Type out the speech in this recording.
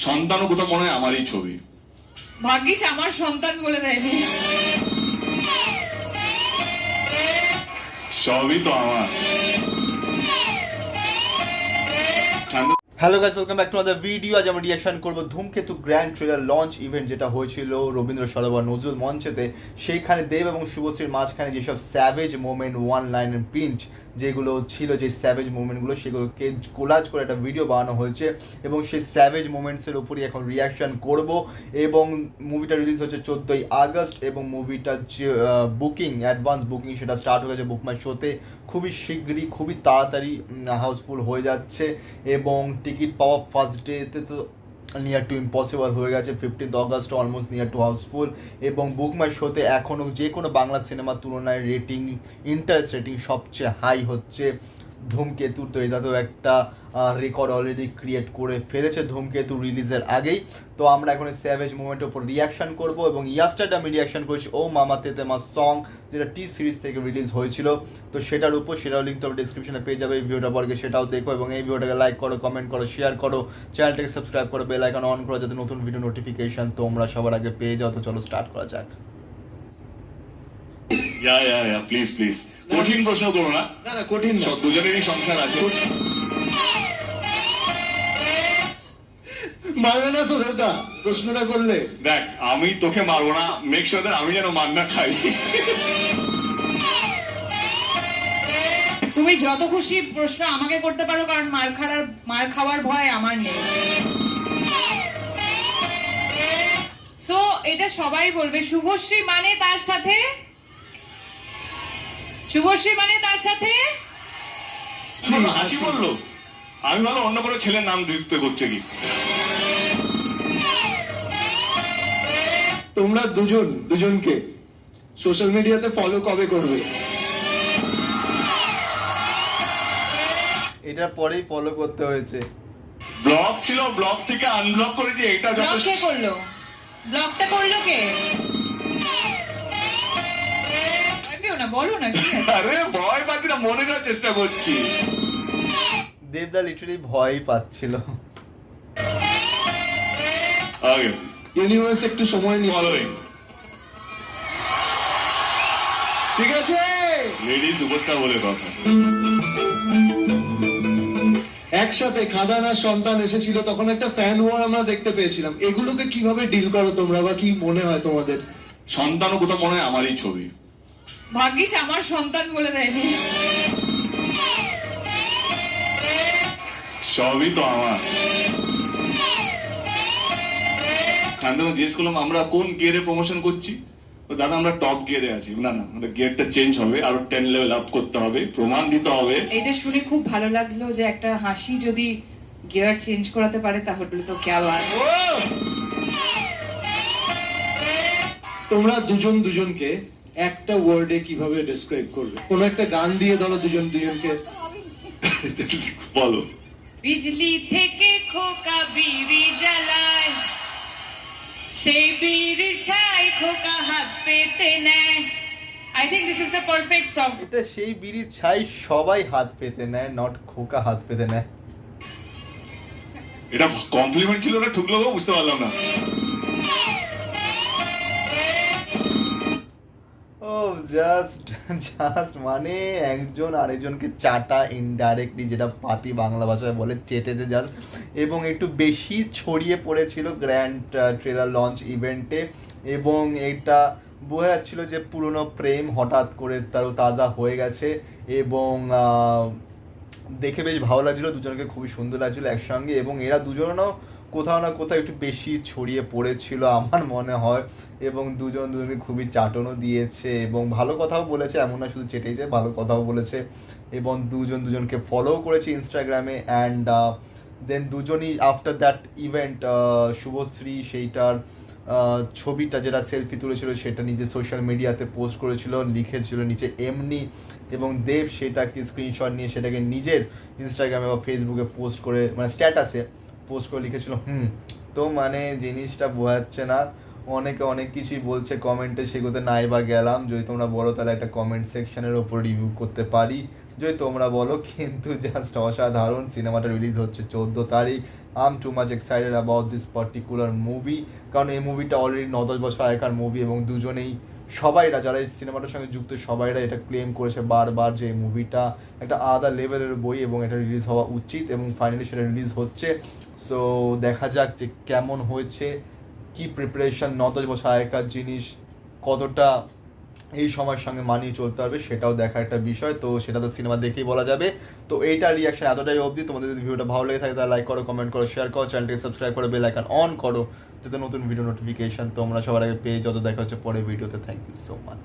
সন্তানও কোথাও মনে হয় আমারই ছবি। ভাগ্যিস আমার সন্তান বলে দেয়নি। সবই তো আমার। Hello guys, welcome back to other video. আজ আমরা রিঅ্যাকশন করব ধূমকেতু গ্র্যান্ড ট্রেলার লঞ্চ ইভেন্ট, যেটা হয়েছিল রবীন্দ্র সরোবর নজরুল মঞ্চেতে। সেইখানে দেব এবং শুভশ্রীর মাঝখানে যেসব স্যাভেজ মোমেন্ট, ওয়ান লাইনের পিঞ্চ যেগুলো ছিল, যে স্যাভেজ মোমেন্টগুলো, সেগুলোকে কোলাজ করে একটা ভিডিও বানানো হয়েছে এবং সেই স্যাভেজ মোমেন্টসের উপরই এখন রিঅ্যাকশন করব। এবং মুভিটা রিলিজ হচ্ছে 14ই আগস্ট এবং মুভিটার যে বুকিং, অ্যাডভান্স বুকিং, সেটা স্টার্ট হয়ে গেছে বুকমাই শোতে। খুবই শীঘ্রই, খুবই তাড়াতাড়ি হাউসফুল হয়ে যাচ্ছে এবং টিকিট পাওয়া ফার্স্ট ডেতে তো নিয়ার টু ইম্পসিবল হয়ে গেছে। 15th August almost near to houseful. এবং বুকমাই শোতে এখনও যে কোনো বাংলা সিনেমার তুলনায় রেটিং, ইন্টারেস্ট রেটিং সবচেয়ে হাই হচ্ছে ধূমকেতুর। তো এটা তো একটা রেকর্ড অলরেডি ক্রিয়েট করে ফেলেছে ধূমকেতু রিলিজের আগেই। তো আমরা এখন স্যাভেজ মুভমেন্টের উপর রিয়াকশন করব এবং ইয়াস্টারডে আমি রিয়াকশন করেছি ও মামা তেতে মা সং, যেটা টি সিরিজ থেকে রিলিজ হয়েছিল। তো সেটার উপর, সেটাও লিঙ্ক তো ডিসক্রিপশনে পেয়ে যাবে। এই ভিডিওটা পরে সেটাও দেখো এবং এই ভিডিওটাকে লাইক করো, কমেন্ট করো, শেয়ার করো, চ্যানেলটাকে সাবস্ক্রাইব করো, বেল আইকন অন করো যাতে নতুন ভিডিও নোটিফিকেশন তোমরা সবার আগে পেয়ে যাও। তো চলো স্টার্ট করা যাক। প্লিজ প্লিজ, কঠিন প্রশ্ন করো না। না কঠিন না, দুজনেরই সংসার আছে। মারবে না তো দাদা প্রশ্নটা করলে। দেখ, আমি তোকে মারবো না, মেক শিওর দ্যাট আমি যেন মার না খাই। তুমি যত খুশি প্রশ্ন আমাকে করতে পারো, কারণ মার খাওয়ার ভয় আমার নেই। সো এটা সবাই বলবে, শুভশ্রী মানে তার সাথে, শুভশ্রী মানে তার সাথে হাসি বললো। আমি ভালো অন্য কোনো ছেলের নাম দিতে করছে কি। তোমরা দুজনকে সোশ্যাল মিডিয়াতে ফলো কবে করবে? এটার পরেই ফলো করতে হয়েছে। ব্লগ ছিল, ব্লগ থেকে আনব্লক করেছি, এটা ব্লগ যথেষ্ট। কে করলো? ব্লগটা করলো কে? না বলো না। আরে ভয় পাচ্ছি না, মনে করার চেষ্টা করছি। দেবদা লিটারালি ভয়ই পাচ্ছিল। ইউনিভার্স একটু সময় নিয়ে ফলোইং। ঠিক আছে, লেডি সুপারস্টার বলে কথা। একসাথে খাদান আর সন্তান এসেছিল, তখন একটা ফ্যান ওয়ার আমরা দেখতে পেয়েছিলাম। এগুলোকে কিভাবে ডিল করো তোমরা, বা কি মনে হয় তোমাদের? সন্তানও কোথাও মনে হয় আমারই ছবি। ভাগ্যিস আমার সন্তান বলে দেয়নি। সবই তো আমার। শান্তনু জিজ্ঞেস করলাম আমরা কোন গিয়ারে প্রমোশন করছি। দাদা আমরা টপ গিয়ারে আছি। না না, আমাদের গিয়ারটা চেঞ্জ হবে, আরো 10 লেভেল আপ করতে হবে, প্রমাণ দিতে হবে। এটা শুনে খুব ভালো লাগলো যে একটা হাসি যদি গিয়ার চেঞ্জ করাতে পারে তাহলে তো ক্যা বাত। তোমরা দুজনকে একটা ওয়ার্ডে কিভাবে ডেসক্রাইব করবে? কোন একটা গান দিয়ে ধরো দুজনকে। বলো। বিজলি থেকে খোকা বিড়ি জ্বালায়, সেই বিড়ির ছাই খোকা হাত পেতে নেয়। I think this is the perfect song. এটা সেই বিড়ি ছাই সবাই হাত পেতে নেয়, নট খোকা হাত পেতে নেয়। এটা কমপ্লিমেন্ট ছিল না ঠুকলো, বুঝতে পারলাম না। ও জাস্ট মানে একজন আরেকজনকে চাটা ইনডাইরেক্টলি, যেটা পাতি বাংলা ভাষায় বলে, চেটেছে জাস্ট। এবং একটু বেশি ছড়িয়ে পড়েছিল গ্র্যান্ড ট্রেলার লঞ্চ ইভেন্টে এবং এটা বোঝা যাচ্ছিল যে পুরনো প্রেম হঠাৎ করে তারও তাজা হয়ে গেছে। এবং দেখে বেশ ভালো লাগছিলো, দুজনকে খুবই সুন্দর লাগছিলো একসঙ্গে। এবং এরা দুজনও কোথাও না কোথাও একটু বেশি ছড়িয়ে পড়েছিল আমার মনে হয়। এবং দুজনকে খুবই চাটনও দিয়েছে এবং ভালো কথাও বলেছে, এমন না শুধু চেটেছে, ভালো কথাও বলেছে। এবং দুজনকে ফলোও করেছে ইনস্টাগ্রামে। অ্যান্ড দেন দুজনই আফটার দ্যাট ইভেন্ট, শুভশ্রী সেইটার ছবিটা, যেটা সেলফি তুলেছিল, সেটা নিজে সোশ্যাল মিডিয়াতে পোস্ট করেছিল, লিখেছিল নিচে এমনি। এবং দেব সেটাকে স্ক্রিনশট নিয়ে সেটাকে নিজের ইনস্টাগ্রামে বা ফেসবুকে পোস্ট করে, মানে স্ট্যাটাসে পোস্ট করে লিখেছিল তো মানে জিনিসটা বোঝাচ্ছে না অনেকে অনেক কিছুই বলছে কমেন্টে, সেগুলোতে নাই বা গেলাম। যদি তোমরা বলো তাহলে একটা কমেন্ট সেকশনের ওপর রিভিউ করতে পারি, যদি তোমরা বলো। কিন্তু জাস্ট অসাধারণ। সিনেমাটা রিলিজ হচ্ছে 14 তারিখ। I am too much excited about this particular movie, কারণ এই মুভিটা অলরেডি 9-10 বছর আগেকার মুভি, এবং দুজনেই সবাইরা যারা এই সিনেমাটার সঙ্গে যুক্ত সবাইরা এটা ক্লেম করেছে বারবার যে এই মুভিটা একটা আলাদা লেভেলের বই এবং এটা রিলিজ হওয়া উচিত, এবং ফাইনালি সেটা রিলিজ হচ্ছে। সো দেখা যাক যে কেমন হয়েছে, কি প্রিপারেশন, 9-10 বছর আগেকার জিনিস কতটা এই সময়ের সঙ্গে মানিয়ে চলতে পারবে সেটাও দেখার একটা বিষয়। তো সেটা তো সিনেমা দেখেই বলা যাবে। তো এইটার রিয়াকশন এতটাই অবধি। তোমাদের যদি ভিডিওটা ভালো লেগে থাকে তাহলে লাইক করো, কমেন্ট করো, শেয়ার করো, চ্যানেলটিকে সাবস্ক্রাইব করে বেল আইকন অন করো, যাতে নতুন ভিডিও নোটিফিকেশন তোমরা সবার আগে পেয়ে যত দেখা হচ্ছে পরে ভিডিওতে। Thank you so much.